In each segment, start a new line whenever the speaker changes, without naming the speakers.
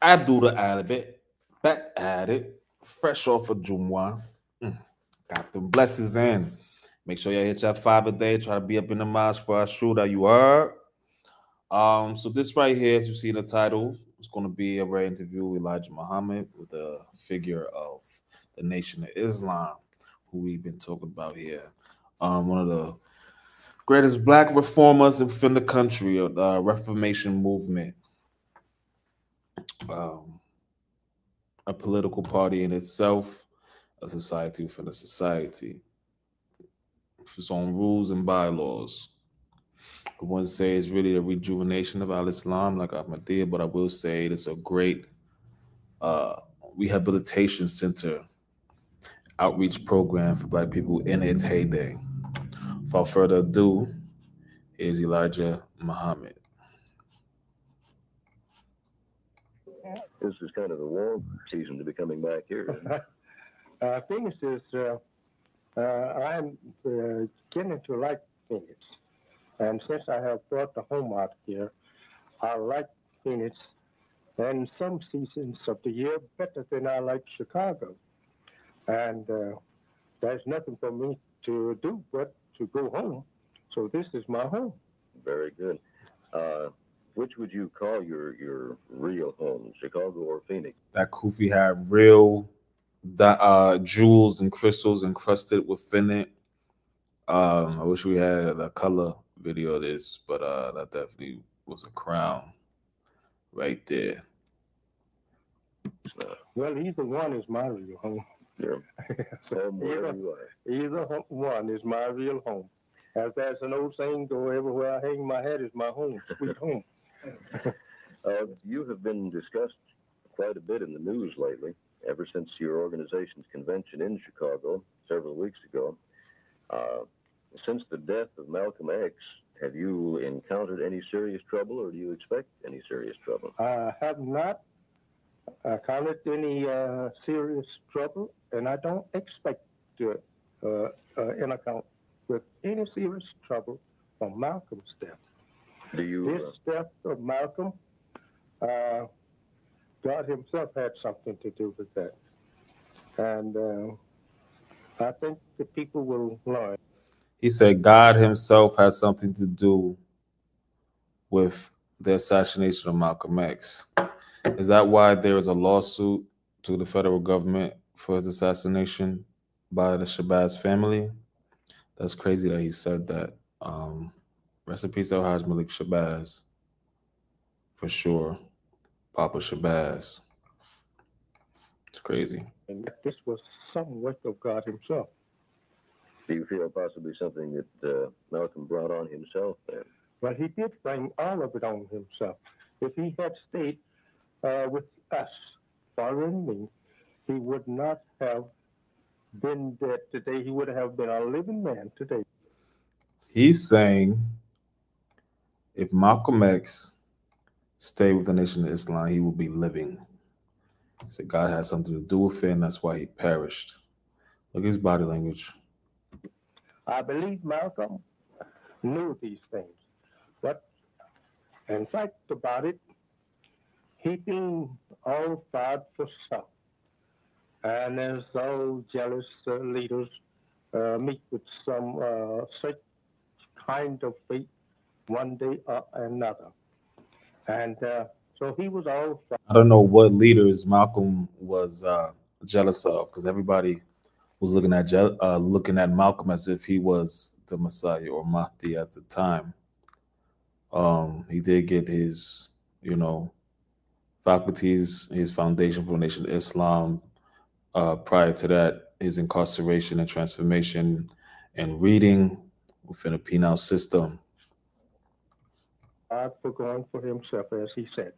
Abdul Alibet, back at it, fresh off of Jumwa. Mm, got them blessings in. Make sure you hit your 5 a day. Try to be up in the mosque for our shooter. You heard? So this right here, as you see in the title, is going to be a rare interview with Elijah Muhammad, with a figure of the Nation of Islam, who we've been talking about here. One of the greatest black reformers within the country, of the Reformation movement. Um, a political party in itself, a society within a society, with its own rules and bylaws. I wouldn't say it's really a rejuvenation of Al Islam like Ahmadiyya, but I will say it's a great uh, rehabilitation center outreach program for Black people in its heyday. Without further ado, here's Elijah Muhammad.
This is kind of the warm season to be coming back here.
Phoenix is, I'm getting to like Phoenix. And since I have brought the home out here, I like Phoenix and some seasons of the year better than I like Chicago. And there's nothing for me to do but to go home. So this is my home.
Very good. Which would you call your real home, Chicago or Phoenix?
That Kufi had real jewels and crystals encrusted within it. I wish we had a color video of this, but that definitely was a crown right there.
Well, either one is my real home.
Yeah.
So either one is my real home. As there's an old saying, go everywhere I hang my hat is my home, sweet home.
You have been discussed quite a bit in the news lately, ever since your organization's convention in Chicago several weeks ago. Since the death of Malcolm X, have you encountered any serious trouble, or do you expect any serious trouble?
I have not encountered any serious trouble, and I don't expect to encounter with any serious trouble from Malcolm's death. This death of Malcolm, God himself had something to do with that. And I think the people will learn.
He said God himself has something to do with the assassination of Malcolm X. Is that why there is a lawsuit to the federal government for his assassination by the Shabazz family? That's crazy that he said that. Rest in peace, El-Hajj Malik Shabazz, for sure. Papa Shabazz. It's crazy.
And this was some work of God himself.
Do you feel possibly something that Malcolm brought on himself then?
Well, he did bring all of it on himself. If he had stayed with us, following me, he would not have been dead today. He would have been a living man today.
He's saying if Malcolm X stayed with the Nation of Islam, he would be living. He said God had something to do with it, and that's why he perished. Look at his body language.
I believe Malcolm knew these things. But in fact about it, he been all fired for self. And as all jealous leaders meet with some such kind of fate one day or another. And so he was all fired.
I don't know what leaders Malcolm was jealous of, because everybody was looking at Malcolm as if he was the Messiah or Mahdi at the time. He did get his, faculties, his foundation for the Nation of Islam. Prior to that, his incarceration and transformation and reading within a penal system.
For going for himself, as he said.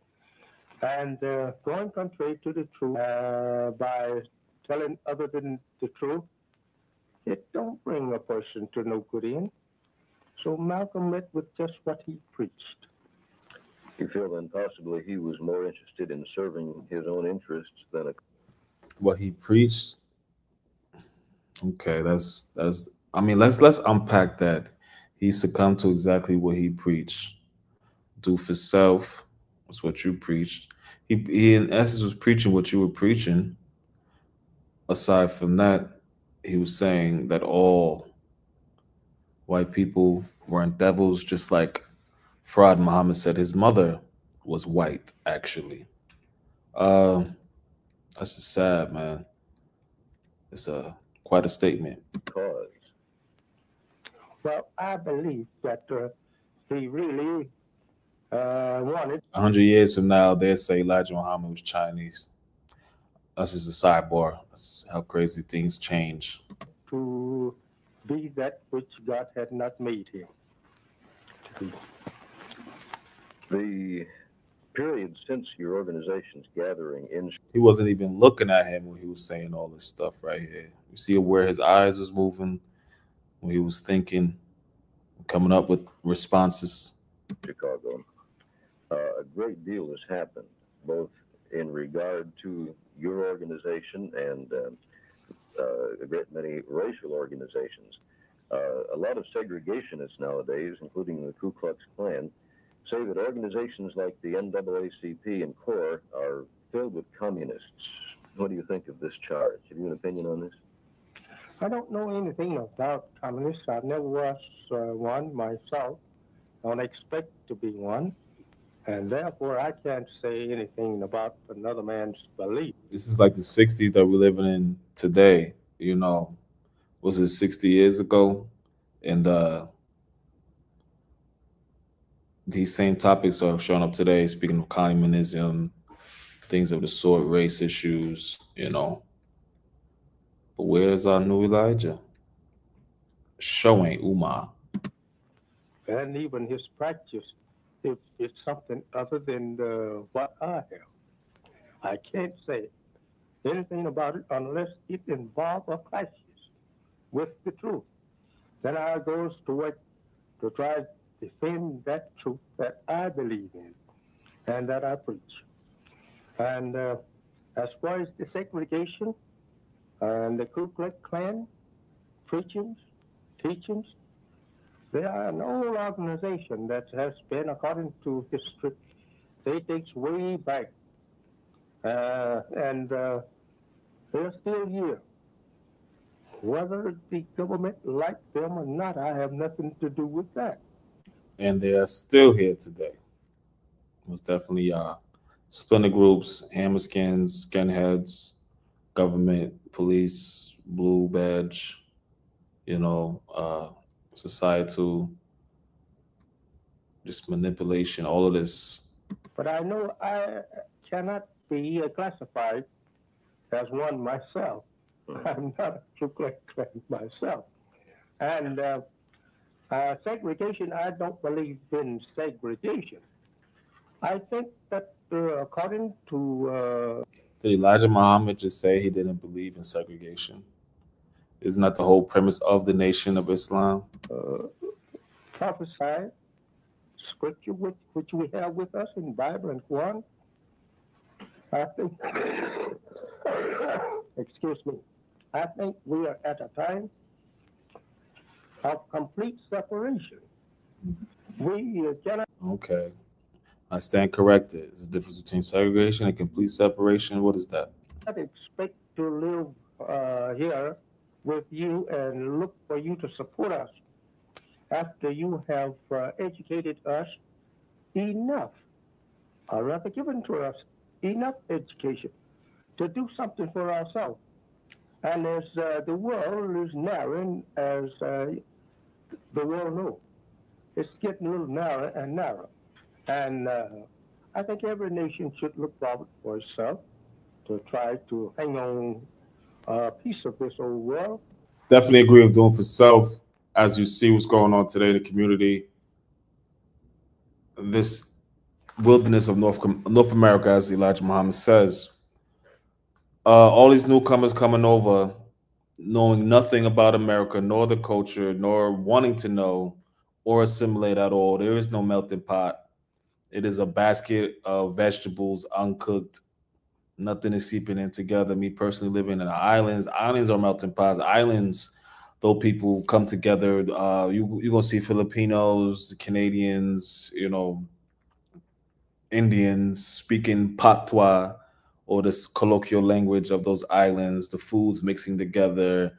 And going contrary to the truth by telling other than the truth, it don't bring a person to no good end. So Malcolm met with just what he preached.
You feel then possibly he was more interested in serving his own interests than
what he preached? Okay, that's I mean, let's unpack that. He succumbed to exactly what he preached. Do for self was what you preached. He in essence was preaching what you were preaching. Aside from that, he was saying that all white people weren't devils, just like Farad Muhammad said his mother was white, actually. Uh, that's just sad, man. It's a quite a statement.
Cause.
Well, I believe that he really wanted
100 years from now, they'll say Elijah Muhammad was Chinese. That's just a sidebar. That's how crazy things change.
to be that which God had not made him to be.
The period since your organization's gathering in
He wasn't even looking at him when he was saying all this stuff right here. You see where his eyes was moving when he was thinking, coming up with responses.
Chicago, a great deal has happened, both in regard to your organization and a great many racial organizations. A lot of segregationists nowadays, including the Ku Klux Klan, say that organizations like the NAACP and CORE are filled with communists. What do you think of this charge? Have you an opinion on this?
I don't know anything about communists. I never was one myself. Don't expect to be one. And therefore, I can't say anything about another man's belief.
This is like the 60s that we're living in today. You know, was it 60 years ago? And these same topics are showing up today, speaking of communism, things of the sort, race issues, you know. But where's our new Elijah? Showing Umar.
And even his practice, if it's something other than what I have. I can't say anything about it unless it involves a crisis with the truth. Then I goes to work to try to defend that truth that I believe in and that I preach. And as far as the segregation and the Ku Klux Klan preachings, teachings, they are an old organization that has been, according to history, they dates way back. And they're still here. Whether the government likes them or not, I have nothing to do with that.
And they are still here today. Most definitely splinter groups, hammerskins, skinheads, government, police, blue badge, you know, societal, just manipulation, all of this.
But I know I cannot be classified as one myself. I'm not a Ku Klux Klan myself. And segregation, I don't believe in segregation. I think that according to
Did Elijah Muhammad just say he didn't believe in segregation? Isn't that the whole premise of the Nation of Islam?
prophesied scripture which we have with us in Bible and Quran, I think, excuse me, I think we are at a time of complete separation. We cannot.
Okay. I stand corrected. There's a difference between segregation and complete separation. What is that?
Expect to live here with you and look for you to support us after you have educated us enough, or rather given to us enough education to do something for ourselves. And as the world is narrowing, as the world knows, it's getting a little narrower and narrower. And I think every nation should look forward for itself to try to hang on a piece of this old world.
Definitely agree with doing for self. As you see what's going on today in the community, this wilderness of North America, as Elijah Muhammad says, all these newcomers coming over, knowing nothing about America, nor the culture, nor wanting to know or assimilate at all. There is no melting pot. It is a basket of vegetables, uncooked. Nothing is seeping in together. Me personally living in the islands. Islands are melting pots. Islands, though people come together, you're going to see Filipinos, Canadians, you know, Indians speaking patois or this colloquial language of those islands, the foods mixing together,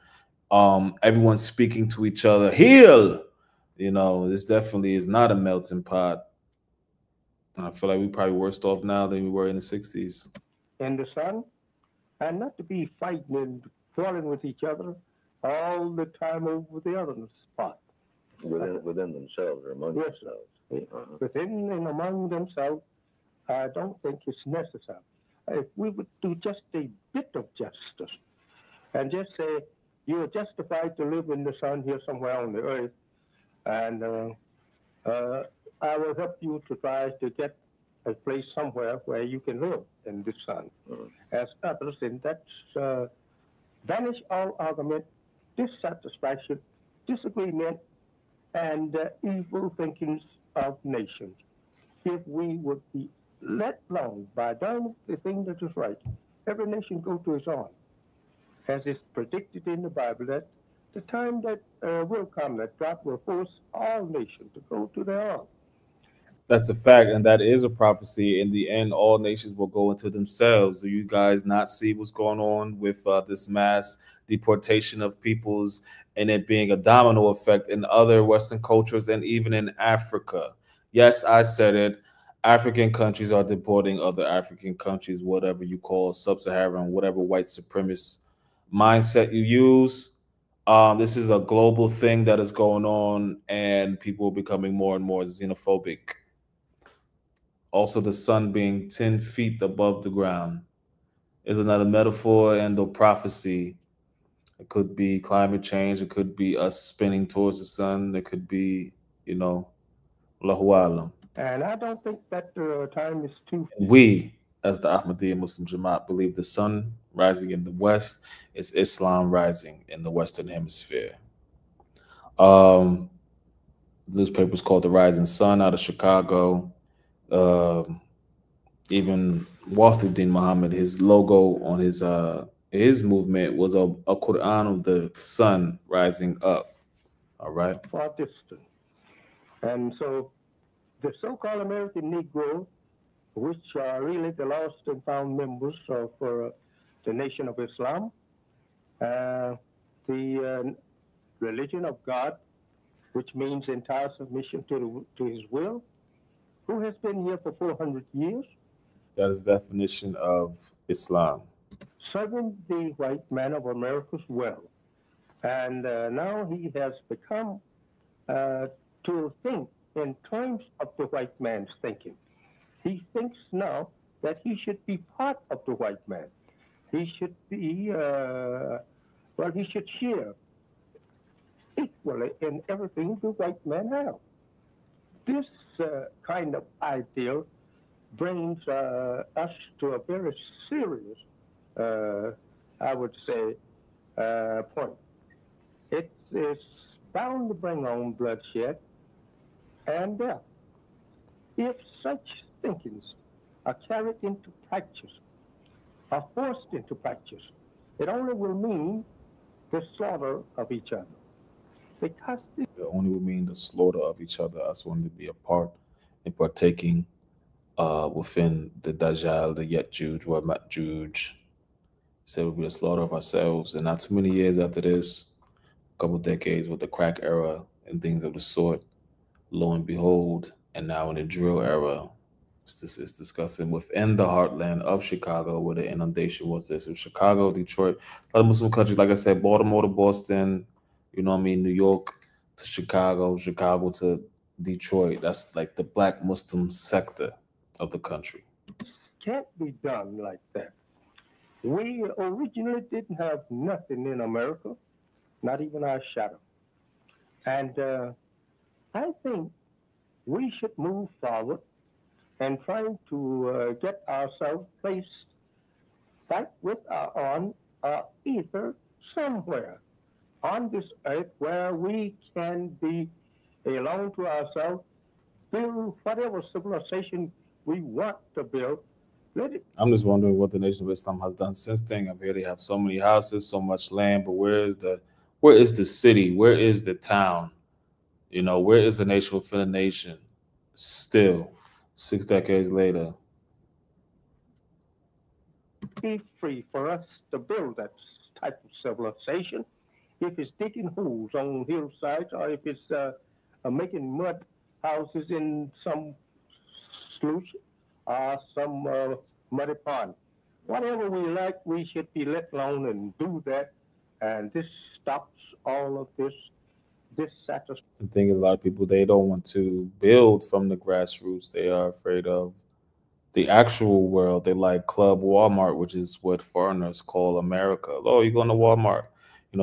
everyone speaking to each other. Heal, this definitely is not a melting pot. And I feel like we're probably worse off now than we were in the 60s.
In the sun, and not to be fighting and quarreling with each other all the time over the other spot.
Within themselves or among
Yes,
themselves.
Within and among themselves, I don't think it's necessary. If we would do just a bit of justice and just say, you are justified to live in the sun here somewhere on the earth, and I will help you to try to get a place somewhere where you can live in the sun. As others, and that's banish all argument, dissatisfaction, disagreement, and evil thinkings of nations. If we would be let alone by doing the thing that is right, every nation go to its own, as is predicted in the Bible, that the time that will come, that God will force all nations to go to their own.
That's a fact, and that is a prophecy. In the end, all nations will go into themselves. Do you guys not see what's going on with this mass deportation of peoples and it being a domino effect in other Western cultures and even in Africa? Yes, I said it. African countries are deporting other African countries, whatever you call sub-Saharan, whatever white supremacist mindset you use. This is a global thing that is going on, and people are becoming more and more xenophobic. Also, the sun being 10 feet above the ground is another metaphor and a prophecy. It could be climate change. It could be us spinning towards the sun. It could be, Allahu Alam.
And I don't think that time is too.
We, as the Ahmadiyya Muslim Jamaat, believe the sun rising in the west is Islam rising in the Western Hemisphere. Newspapers called the Rising Sun out of Chicago. Even Wafiuddin Muhammad, his logo on his movement was a Quran of the sun rising up. All right.
Far distant. And so the so-called American Negro, which are really the lost and found members of the Nation of Islam, the religion of God, which means entire submission to his will, who has been here for 400 years.
That is the definition of Islam.
Serving the white man of America's well. And now he has become to think in terms of the white man's thinking. He thinks now that he should be part of the white man. He should be, he should share equally in everything the white man has. This kind of ideal brings us to a very serious, I would say, point. It is bound to bring on bloodshed and death. If such thinkings are carried into practice, are forced into practice, it only will mean the slaughter of each other. Because
it only will mean the slaughter of each other, us wanting to be a part and partaking within the Dajjal, the Yetjuj, or Matjuj. Said it will be the slaughter of ourselves. And not too many years after this, a couple decades with the crack era and things of the sort, lo and behold, and now in the drill era, this is discussing within the heartland of Chicago where the inundation was. This was Chicago, Detroit, a lot of Muslim countries, like I said, Baltimore to Boston, New York to Chicago, Chicago to Detroit. That's like the black Muslim sector of the country.
Can't be done like that. We originally didn't have nothing in America, not even our shadow. And I think we should move forward and try to get ourselves placed back with on ether somewhere on this earth where we can be alone to ourselves, build whatever civilization we want to build.
I'm just wondering what the Nation of Islam has done since then. I hear they have so many houses, so much land, but where is the city? Where is the town? Where is the nation within a nation? Still, 6 decades later.
Be free for us to build that type of civilization. If it's digging holes on hillsides or if it's making mud houses in some sluice or some muddy pond. Whatever we like, we should be let alone and do that. And this stops all of this dissatisfaction.
The thing is, a lot of people, they don't want to build from the grassroots. They are afraid of the actual world. They like Club Walmart, which is what foreigners call America. Oh, you going to Walmart?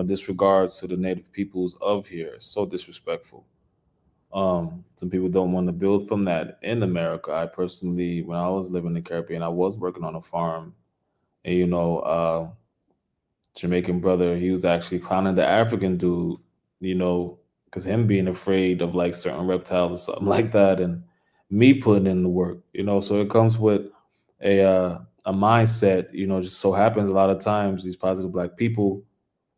Disregards to the native peoples of here. It's so disrespectful. Some people don't want to build from that in America. I personally, when I was living in the Caribbean, I was working on a farm, and Jamaican brother, he was actually clowning the African dude, because him being afraid of like certain reptiles or something like that, and me putting in the work, So it comes with a mindset, Just so happens a lot of times these positive black people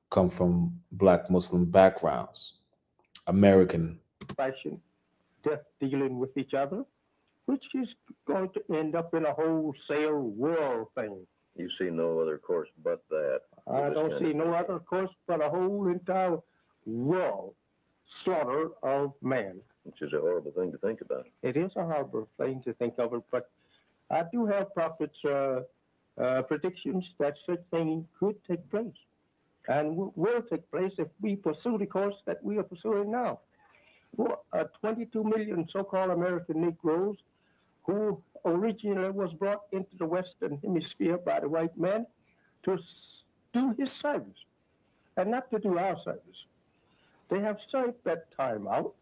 come from black Muslim backgrounds, American.
Fashion, just dealing with each other, which is going to end up in a wholesale world thing.
You see no other course but that.
I don't see no other course but a whole entire world slaughter of man.
Which is a horrible thing to think about.
It is a horrible thing to think of it, but I do have prophets' predictions that such thing could take place and will take place if we pursue the course that we are pursuing now. 22 million so-called American Negroes who originally was brought into the Western Hemisphere by the white man to do his service and not to do our service. They have served that time out,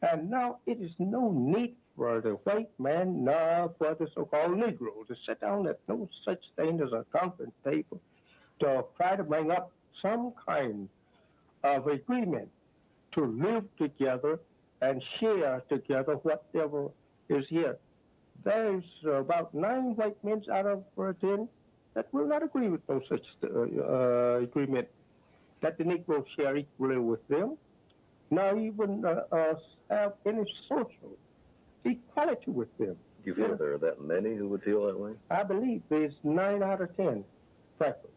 and now it is no need for the white man nor for the so-called Negro to sit down at no such thing as a conference table to try to bring up some kind of agreement to live together and share together whatever is here. There's about 9 white men out of 10 that will not agree with no such agreement that the Negroes share equally with them, nor even have any social equality with them.
Do you feel there are that many who would feel that way?
I believe there's 9 out of 10, frankly.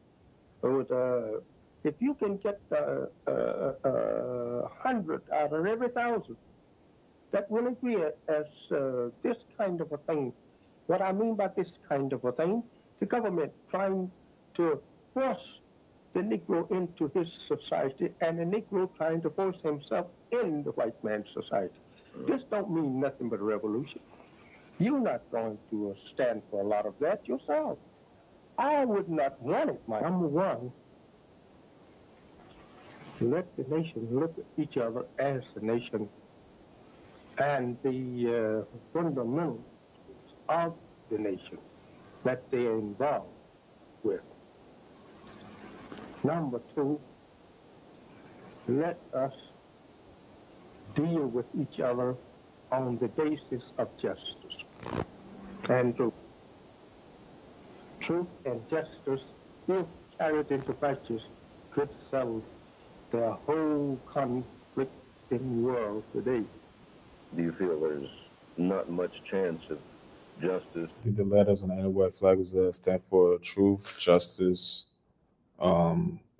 If you can get 100 out of every 1,000 that will agree as this kind of a thing. What I mean by this kind of a thing, the government trying to force the Negro into his society and the Negro trying to force himself in the white man's society. This don't mean nothing but a revolution. You're not going to stand for a lot of that yourself. I would not want it, my number one. Let the nation look at each other as a nation and the fundamentals of the nation that they are involved with. Number 2, let us deal with each other on the basis of justice and truth. Truth and justice, if carried into practice, could settle the whole conflicting world today.
Do you feel there's not much chance of justice?
I think the letters on the white flag was stand for truth, justice,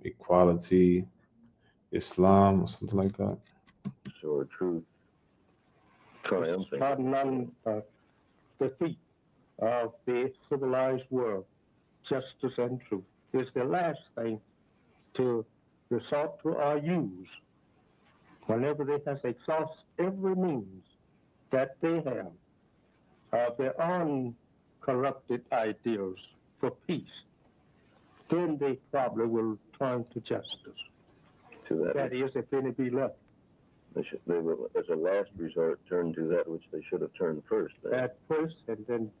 equality, Islam, or something like that.
So truth triumphing.
On the feet of the civilized world, justice and truth is the last thing to resort to or use whenever they have exhausted every means that they have of their own corrupted ideals for peace. Then they probably will turn to justice. That is, if any be left.
They will, as a last resort, turn to that which they should have turned first.
At first, and then.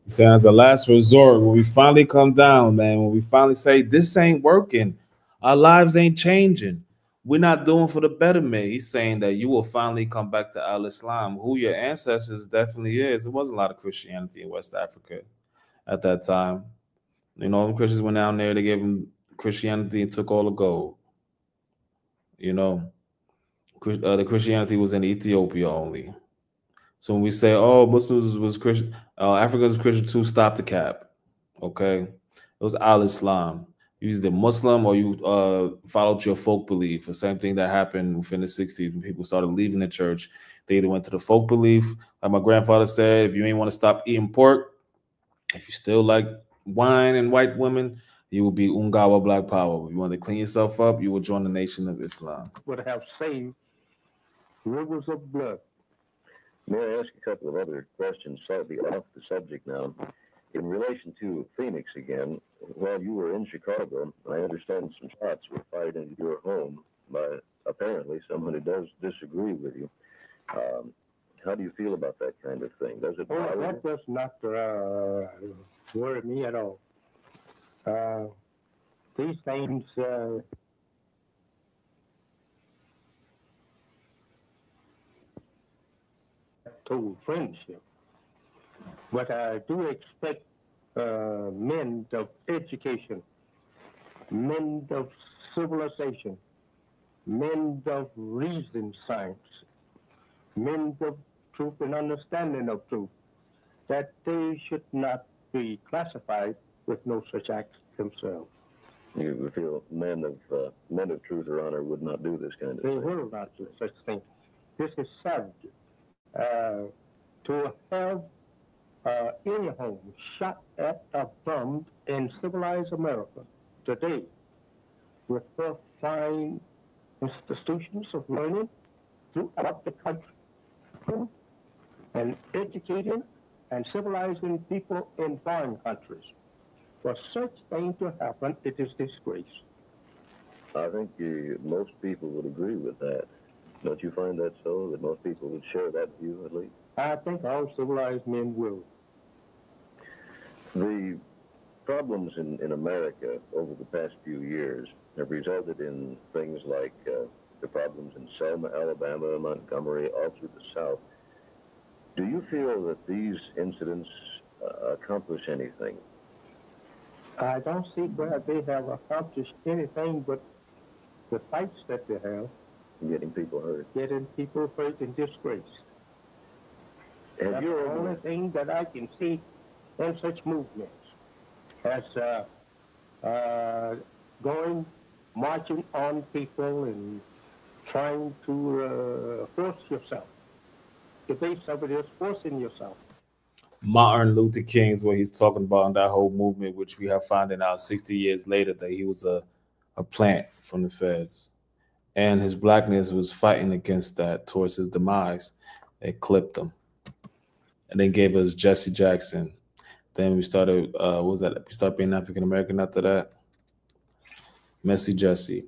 So as a last resort, when we finally come down, man, when we finally say this ain't working, our lives ain't changing, we're not doing for the betterment. He's saying that you will finally come back to Al-Islam, who your ancestors definitely is. There wasn't a lot of Christianity in West Africa at that time. The Christians went down there, they gave them Christianity and took all the gold. The Christianity was in Ethiopia only. So when we say, oh, Muslims was Christian, Africans was Christian too, stop the cap. Okay? It was al-Islam. You either Muslim or you followed your folk belief. The same thing that happened within the 60s when people started leaving the church. They either went to the folk belief, like my grandfather said, if you ain't want to stop eating pork, if you still like wine and white women, you will be Ungawa Black Power. If you want to clean yourself up, you will join the Nation of Islam.
Would have saved rivers of blood.
May I ask a couple of other questions slightly off the subject now? In relation to Phoenix again, while you were in Chicago, I understand some shots were fired into your home by apparently someone who does disagree with you. How do you feel about that kind of thing? Does it bother you?
That does not worry me at all. These things to friendship, but I do expect men of education, men of civilization, men of reason science, men of truth and understanding of truth, that they should not be classified with no such acts themselves.
You feel men of truth or honor would not do this kind of
They
thing?
will not do such thing. This is savage. To have any home shot at or bombed in civilized America today with the fine institutions of learning throughout the country and educating and civilizing people in foreign countries. For such thing to happen, it is disgrace.
I think most people would agree with that. Don't you find that so? That most people would share that view at least?
I think all civilized men will.
The problems in America over the past few years have resulted in things like the problems in Selma, Alabama, Montgomery, all through the South. Do you feel that these incidents accomplish anything?
I don't see where they have accomplished anything but the fights that they have,
Getting people hurt.
getting people hurt and disgraced.
Have
That's
you
the
ever-
only thing that I can see in such movements as going, marching on people and trying to force yourself. The base of it is forcing yourself.
Martin Luther King is what he's talking about in that whole movement, which we have finding out 60 years later that he was a plant from the feds. And his blackness was fighting against that towards his demise. They clipped him. And then gave us Jesse Jackson. Then we started, what was that? We started being African American after that. Messy Jesse.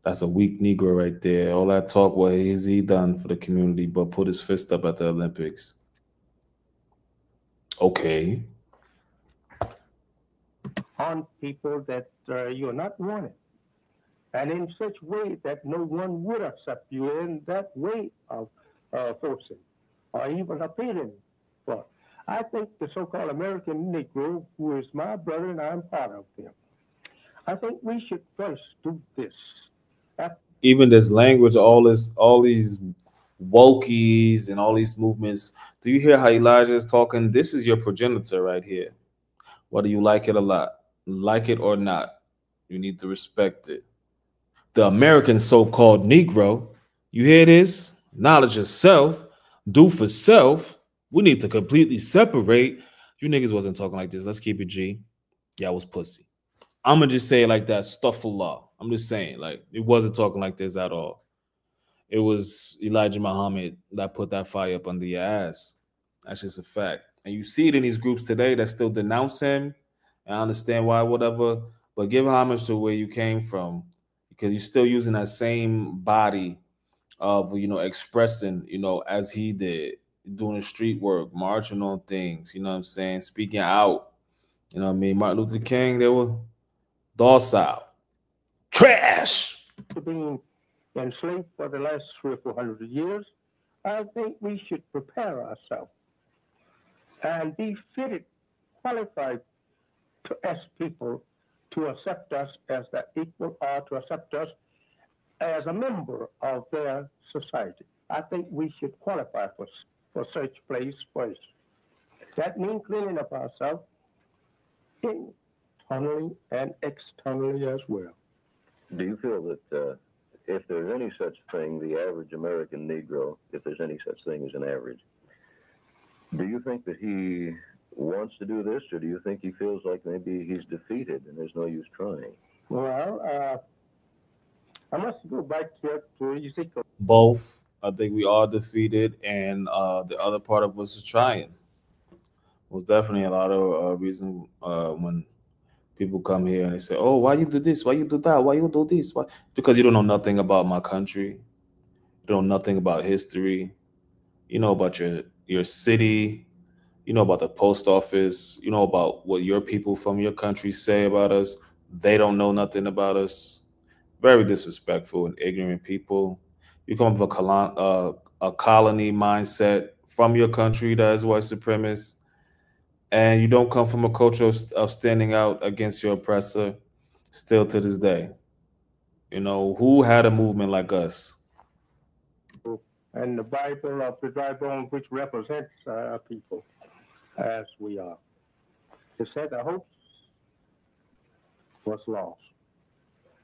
That's a weak Negro right there. All that talk, what has he done for the community but put his fist up at the Olympics? Okay.
On people that you're not wanted. And in such way that no one would accept you in that way of forcing or even appealing for. I think the so-called American Negro, who is my brother and I'm part of them, I think we should first do this.
Even this language, all these wokies and all these movements. Do you hear how Elijah is talking? This is your progenitor right here. Whether you like it or not, you need to respect it. The American so-called Negro, you hear this? Knowledge of self, do for self. We need to completely separate. You niggas wasn't talking like this. Let's keep it G. Yeah, I was pussy. I'm gonna just say it like that. Astaghfirullah. I'm just saying, like, it wasn't talking like this at all. It was Elijah Muhammad that put that fire up under your ass. That's just a fact. And you see it in these groups today that still denounce him. I understand why, whatever, but give homage to where you came from, because you're still using that same body of, expressing, as he did, doing street work, marching on things, you know what I'm saying, speaking out. You know what I mean? Martin Luther King, they were docile. Trash.
Being enslaved for the last 300 or 400 years, I think we should prepare ourselves and be fitted, qualified as people to accept us as their equal or to accept us as a member of their society. I think we should qualify for such place first. That means cleaning up ourselves internally and externally as well.
Do you feel that if there's any such thing, the average American Negro, if there's any such thing as an average, do you think that he wants to do this, or do you think he feels like maybe he's defeated and there's no use trying?
Well, I must go back here to Ezekiel.
Both. I think we are defeated, and the other part of us is trying. Was definitely a lot of reason when people come here and they say, "Oh, why you do this? Why you do that? Why you do this? Why?" Because you don't know nothing about my country. You don't know nothing about history. You know about your city. You know about the post office. You know about what your people from your country say about us. They don't know nothing about us. Very disrespectful and ignorant people. You come from a colony mindset from your country that is white supremacist, and you don't come from a culture of standing out against your oppressor. Still to this day, you know who had a movement like us.
And the Bible of the dry bones, which represents our people as we are. It said the hope was lost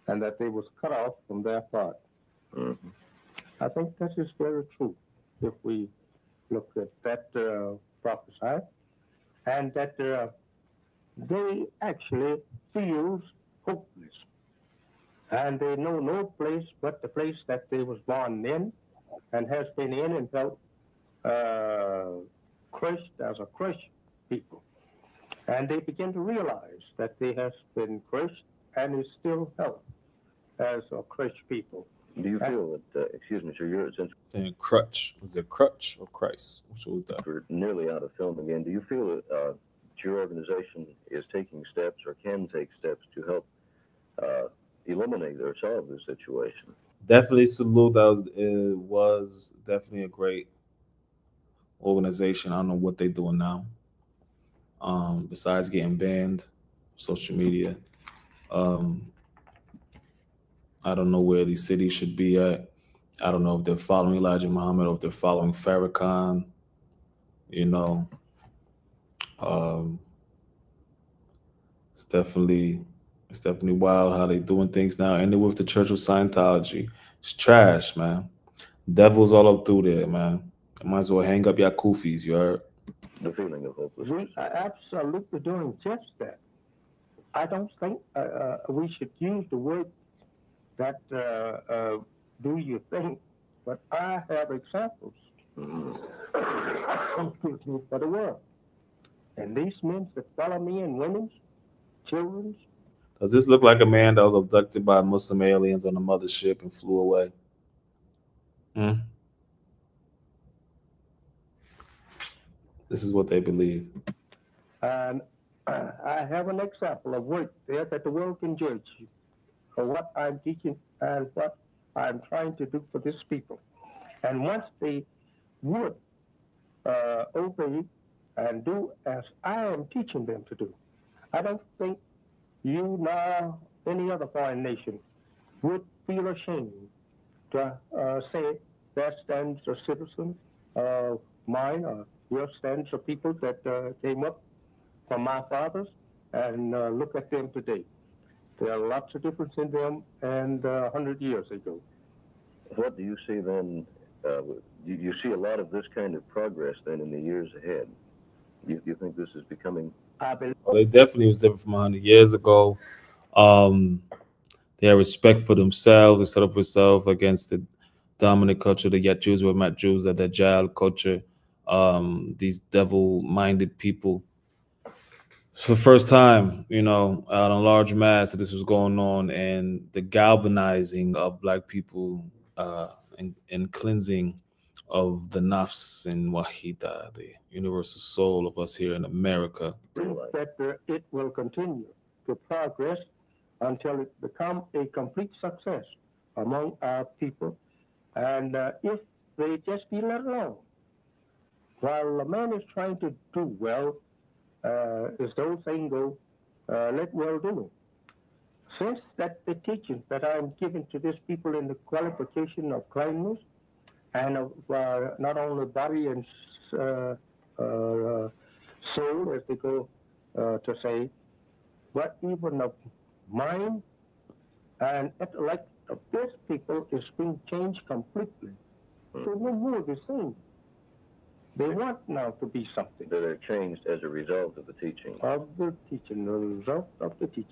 and that they was cut off from their part.
Mm-hmm.
I think that is very true if we look at that prophesy, and that they actually feels hopeless, and they know no place but the place that they was born in and has been in and felt crushed as a crushed people. And they begin to realize that they has been crushed and is still held as a crushed people.
Do you feel that, excuse me, sir, you're since
Saying crutch. Was it crutch or Christ? Which was that?
we're nearly out of film again, do you feel that your organization is taking steps or can take steps to help eliminate or solve this situation?
Definitely salute. That was it. Was definitely a great organization. I don't know what they're doing now. Besides getting banned, social media. Um, I don't know where these cities should be at. I don't know if they're following Elijah Muhammad or if they're following Farrakhan. You know, um, it's definitely it's definitely wild how they doing things now. And then with the Church of Scientology, it's trash, man. Devils all up through there, man. You might as well hang up your kufis. You heard?
The feeling of hopelessness.
We are absolutely doing just that. I don't think we should use the word that do you think, but I have examples excuse me, for the world. And these men that follow me and women's, children's,
Does this look like a man that was abducted by Muslim aliens on a mothership and flew away? Hmm? This is what they believe.
and I have an example of work there that the world can judge for what I'm teaching and what I'm trying to do for these people. And once they would obey and do as I am teaching them to do, I don't think you nor any other foreign nation would feel ashamed to say that stands a citizen of mine or your stands of people that came up from my fathers and look at them today. There are lots of difference in them and 100 years ago.
What do you see then? You see a lot of this kind of progress then in the years ahead. You think this is becoming?
I believe
Well, they definitely was different from 100 years ago. Um, they had respect for themselves. They set up themselves against the dominant culture, the Yet Jews were not Jews, the Dajjal culture, these devil-minded people. It's the first time, out on large mass that this was going on, and the galvanizing of black people and cleansing of the nafs and wahida, the universal soul of us here in America.
that it will continue to progress until it become a complete success among our people. And if they just be let alone, while a man is trying to do well, as the old saying go, let well do. Since that the teachings that I'm giving to these people in the qualification of kindness, and of not only body and soul, as they go to say, but even of mind and intellect of these people is being changed completely. So no more the same. They want now to be something.
That are changed as a result of the teaching.
Of the teaching, the result of the teaching.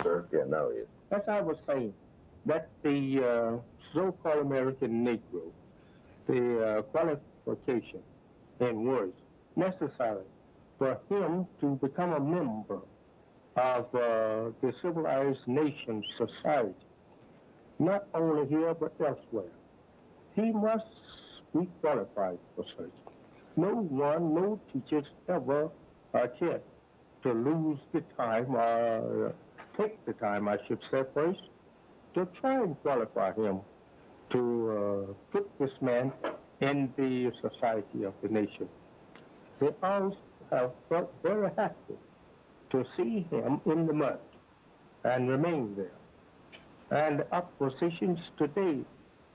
Sir? Yeah, now he is.
As I was saying, that the so-called American Negro, the qualification in words necessary for him to become a member of the civilized nation society, not only here but elsewhere, he must be qualified for such. No teachers ever can to lose the time or take the time, I should say first, to try and qualify him to put this man in the society of the nation. They all have felt very happy to see him in the mud and remain there. And oppositions today,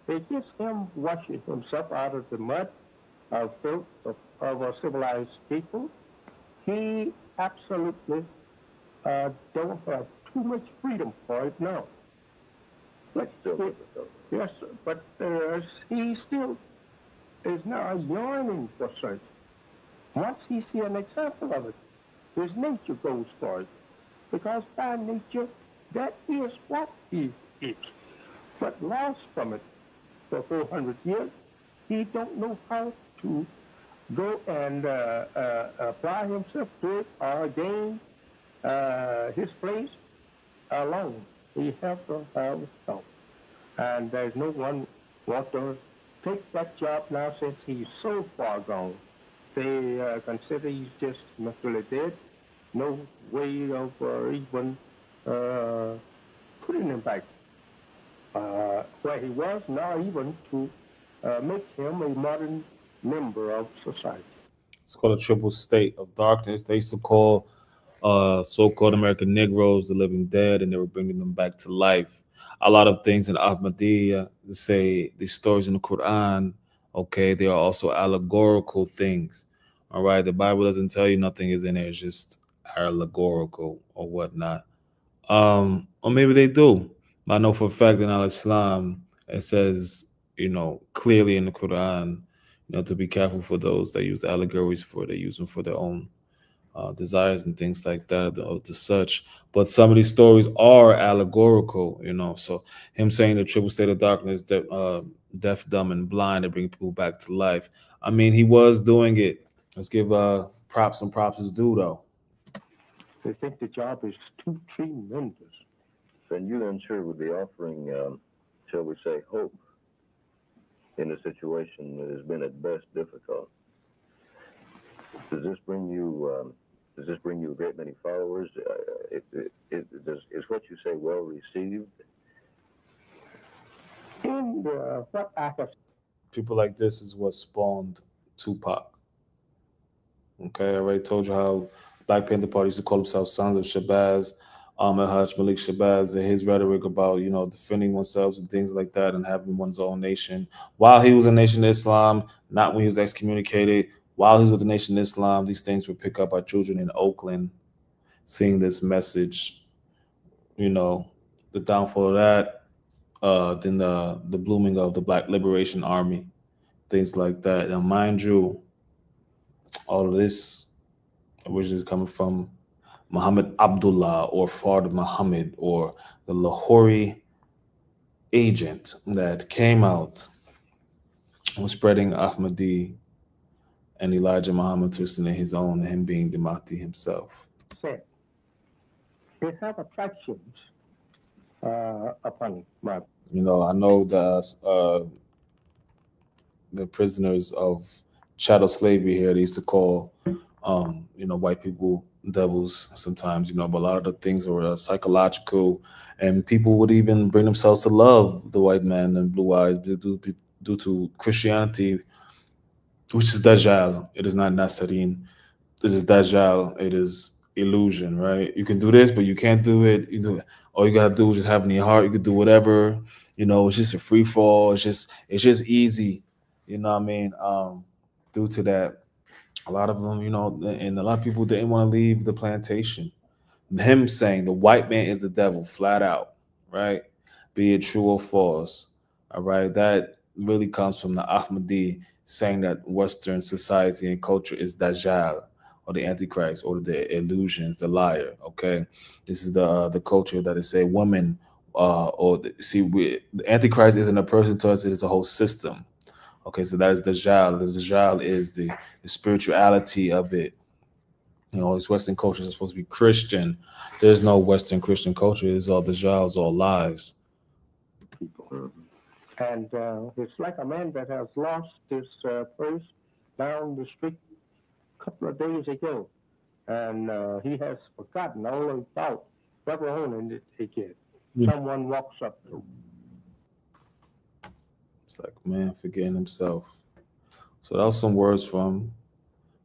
they just him washing himself out of the mud of filth of a civilized people. He absolutely don't have too much freedom for it now. But yes, but he still is now yearning for such. Once he see an example of it, his nature goes for it, because by nature that is what he is. But lost from it for 400 years, he don't know how to go and apply himself to it or gain his place alone. He has to have help. And there's no one want to take that job now since he's so far gone. They consider he's just mentally dead. No way of even putting him back where he was, now even to make him a modern member of society.
It's called a triple state of darkness. They used to call so-called American Negroes the living dead, and they were bringing them back to life. A lot of things in Ahmadiyya, say these stories in the Quran, okay, they are also allegorical things. All right, the Bible doesn't tell you nothing is in there; it's just allegorical or whatnot. Or maybe they do. I know for a fact in Al Islam it says, clearly in the Quran, to be careful for those that use allegories for they use them for their own desires and things like that, or to such. But some of these stories are allegorical, So him saying the triple state of darkness, deaf, dumb, and blind, to bring people back to life. I mean, he was doing it. Let's give props and props is due, though.
They think the job is too tremendous.
Then you then, sir, would be offering, shall we say, hope in a situation that has been at best difficult. Does this bring you a great many followers? Is what you say well received?
In what I have,
people like this is what spawned Tupac. Okay, I already told you how Black Panther Party used to call themselves Sons of Shabazz, Hajj Malik Shabazz, and his rhetoric about, defending oneself and things like that and having one's own nation. While he was a Nation of Islam, not when he was excommunicated, while he was with the Nation of Islam, these things were picked up by children in Oakland, seeing this message, the downfall of that, then the blooming of the Black Liberation Army, things like that. Now, mind you, all of this originally is coming from Muhammad Abdullah or Fard Muhammad, or the Lahori agent that came out and was spreading Ahmadi and Elijah Muhammad twisting in his own, him being the Mahdi himself.
Said, they have attractions upon my.
I know that the prisoners of chattel slavery here, they used to call, white people devils sometimes, but a lot of the things were psychological, and people would even bring themselves to love the white man and blue eyes due to Christianity, which is Dajjal. It is not Nasarene. It is Dajjal. It is illusion, right? You can do this, but you can't do it. All you gotta do is just have it in your heart. You could do whatever. You know, it's just a free fall. It's just easy. You know what I mean? Due to that, a lot of them, you know, and a lot of people didn't want to leave the plantation. Him saying the white man is the devil, flat out, right? Be it true or false, all right? That really comes from the Ahmadi saying that Western society and culture is Dajjal or the Antichrist or the illusions, the liar. Okay, this is the culture that is say women the Antichrist isn't a person to us; it is a whole system. Okay, so that is Dajjal. The Dajjal is the spirituality of it. You know, it's Western culture is supposed to be Christian. There's no Western Christian culture. It's all Dajjal, it's all lies.
People. And it's like a man that has lost his purse down the street a couple of days ago. And he has forgotten all about never owning it again.
Yeah.
Someone walks up to him.
It's like, man, forgetting himself. So that was some words from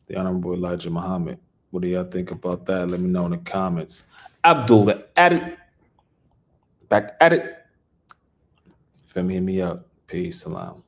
the Honorable Elijah Muhammad. What do y'all think about that? Let me know in the comments. Abdul at it. Back at it. Femi, hit me up. Peace. Salam.